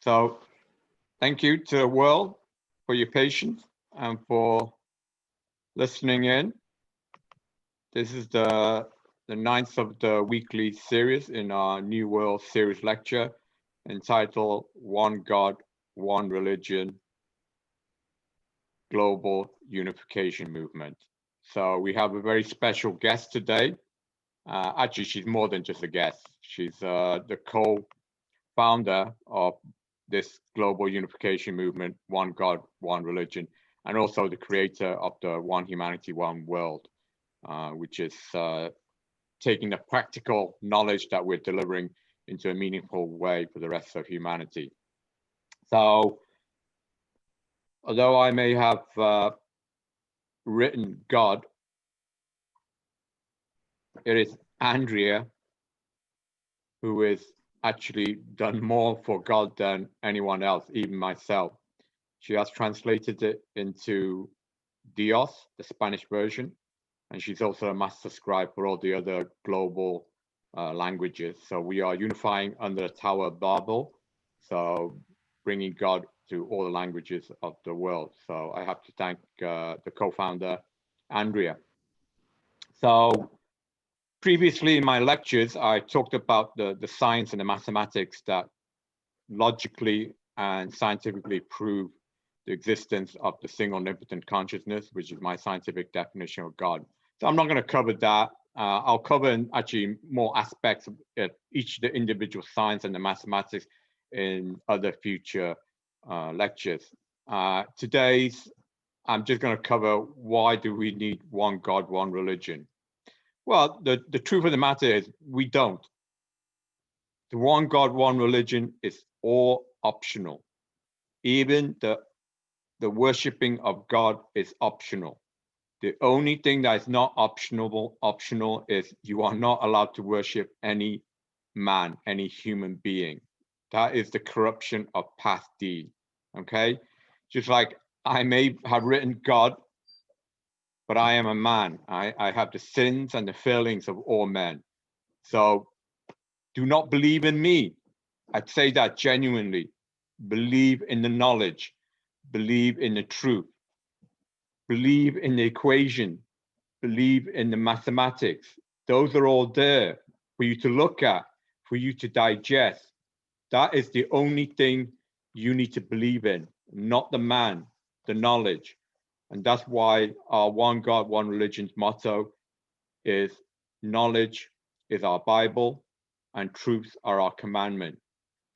So thank you to the world for your patience and for listening in. This is the ninth of the weekly series in our New World series lecture entitled One God, One Religion, Global Unification Movement. So we have a very special guest today. Actually, she's more than just a guest. She's the co-founder of this global unification movement, One God, One Religion, and also the creator of the One Humanity, One World, which is taking the practical knowledge that we're delivering into a meaningful way for the rest of humanity. So, although I may have written God, it is Andrea who has actually done more for God than anyone else, even myself. She has translated it into Dios, the Spanish version, and she's also a master scribe for all the other global languages. So we are unifying under the Tower of Babel, so bringing God to all the languages of the world. So I have to thank the co-founder, Andrea. So previously in my lectures, I talked about the science and the mathematics that logically and scientifically prove the existence of the single omnipotent consciousness, which is my scientific definition of God. So I'm not going to cover that. I'll cover actually more aspects of each of the individual science and the mathematics in other future lectures. Today's, I'm just going to cover why do we need one God, one religion? Well, the truth of the matter is we don't. The one God, one religion is all optional. Even the worshiping of God is optional. The only thing that is not optional is you are not allowed to worship any man, any human being. That is the corruption of past deed, okay? Just like I may have written God, but I am a man. I have the sins and the failings of all men. So do not believe in me. I'd say that genuinely. Believe in the knowledge. Believe in the truth. Believe in the equation. Believe in the mathematics. Those are all there for you to look at, for you to digest. That is the only thing you need to believe in, not the man, the knowledge. And that's why our One God, One Religion's motto is knowledge is our Bible and truths are our commandment.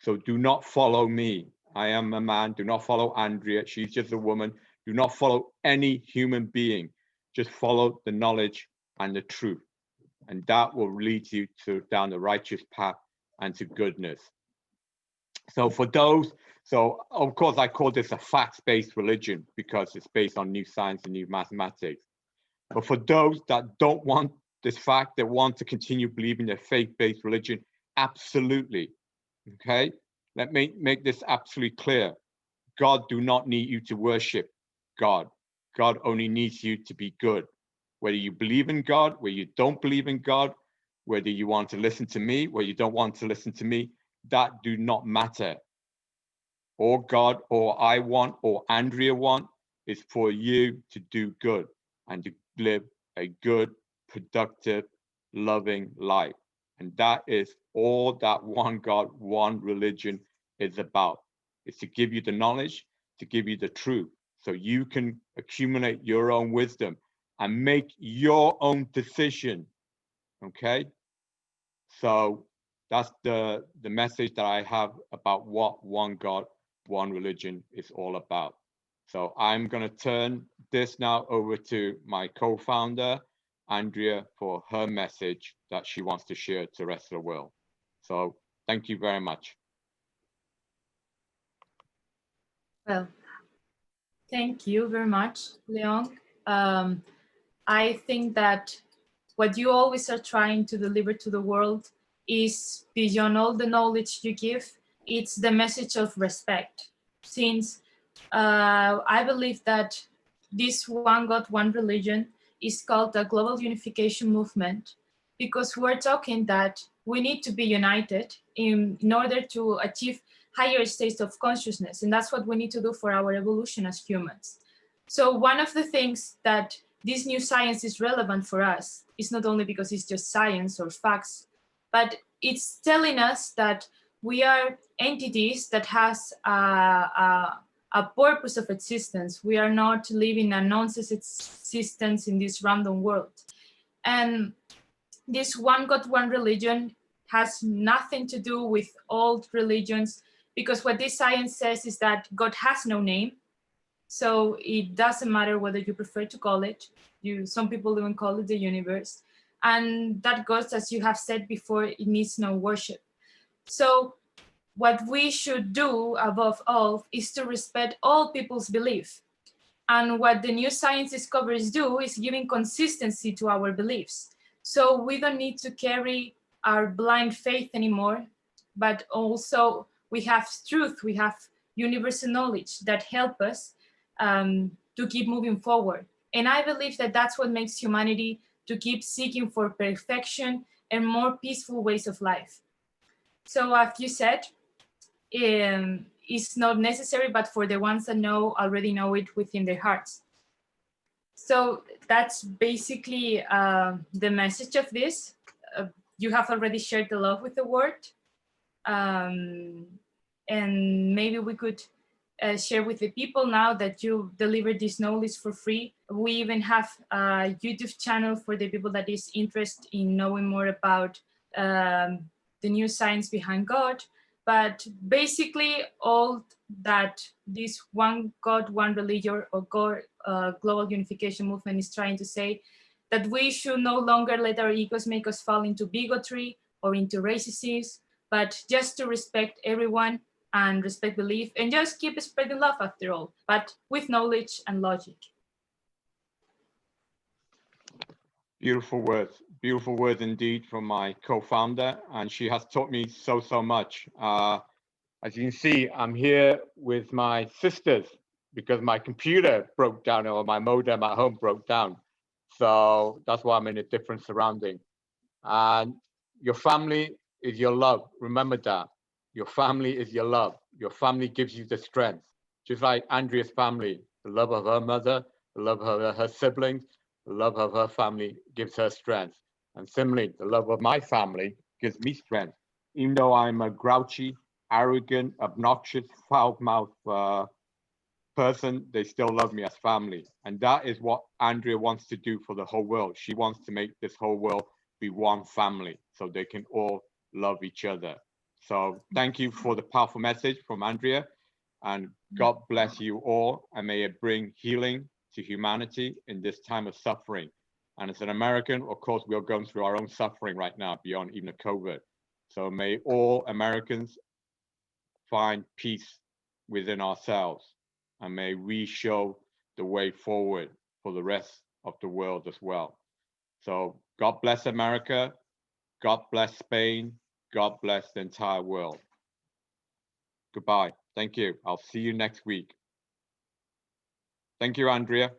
So do not follow me. I am a man. Do not follow Andrea. She's just a woman. Do not follow any human being. Just follow the knowledge and the truth. And that will lead you down the righteous path and to goodness. So for those, so of course I call this a facts-based religion because it's based on new science and new mathematics. But for those that don't want this fact, that want to continue believing their faith-based religion, absolutely, okay? Let me make this absolutely clear. God do not need you to worship God. God only needs you to be good. Whether you believe in God, whether you don't believe in God, whether you want to listen to me, whether you don't want to listen to me, that do not matter. All God or I want or Andrea want is for you to do good and to live a good, productive, loving life. And that is all that one God, one religion is about. It's to give you the knowledge, to give you the truth, so you can accumulate your own wisdom and make your own decision, okay? So that's the message that I have about what one God, one religion is all about. So I'm going to turn this now over to my co-founder, Andrea, for her message that she wants to share to the rest of the world. So thank you very much. Well, thank you very much, Leon. I think that what you always are trying to deliver to the world is beyond all the knowledge you give, it's the message of respect. Since I believe that this one God, one religion is called a global unification movement because we're talking that we need to be united in order to achieve higher states of consciousness. And that's what we need to do for our evolution as humans. So one of the things that this new science is relevant for us is not only because it's just science or facts, but it's telling us that we are entities that has a purpose of existence. We are not living a nonsense existence in this random world. And this one God, one religion has nothing to do with old religions, because what this science says is that God has no name. So it doesn't matter whether you prefer to call it. Some people even call it the universe. And that God, as you have said before, it needs no worship. So what we should do above all is to respect all people's belief. And what the new science discoveries do is giving consistency to our beliefs. So we don't need to carry our blind faith anymore, but also we have truth, we have universal knowledge that help us to keep moving forward. And I believe that that's what makes humanity to keep seeking for perfection and more peaceful ways of life. So as you said, it's not necessary, but for the ones that know, already know it within their hearts. So that's basically the message of this. You have already shared the love with the world. And maybe we could share with the people now that you deliver this knowledge for free. We even have a YouTube channel for the people that is interested in knowing more about the new science behind God. But basically all that this one God, one religion, or GOR, Global Unification Movement, is trying to say, that we should no longer let our egos make us fall into bigotry or into racism, but just to respect everyone and respect belief, and just keep spreading love after all, but with knowledge and logic. Beautiful words indeed from my co-founder, and she has taught me so much. As you can see, I'm here with my sisters because my computer broke down, or my modem at home broke down. So that's why I'm in a different surrounding. And your family is your love. Remember that. Your family is your love. Your family gives you the strength. Just like Andrea's family, the love of her mother, the love of her siblings, the love of her family gives her strength. And similarly, the love of my family gives me strength. Even though I'm a grouchy, arrogant, obnoxious, foul-mouthed person, they still love me as family. And that is what Andrea wants to do for the whole world. She wants to make this whole world be one family so they can all love each other. So thank you for the powerful message from Andrea, and God bless you all, and may it bring healing to humanity in this time of suffering. And as an American, of course, we are going through our own suffering right now beyond even the COVID. So may all Americans find peace within ourselves, and may we show the way forward for the rest of the world as well. So God bless America, God bless Spain, God bless the entire world. Goodbye. Thank you. I'll see you next week. Thank you, Andrea.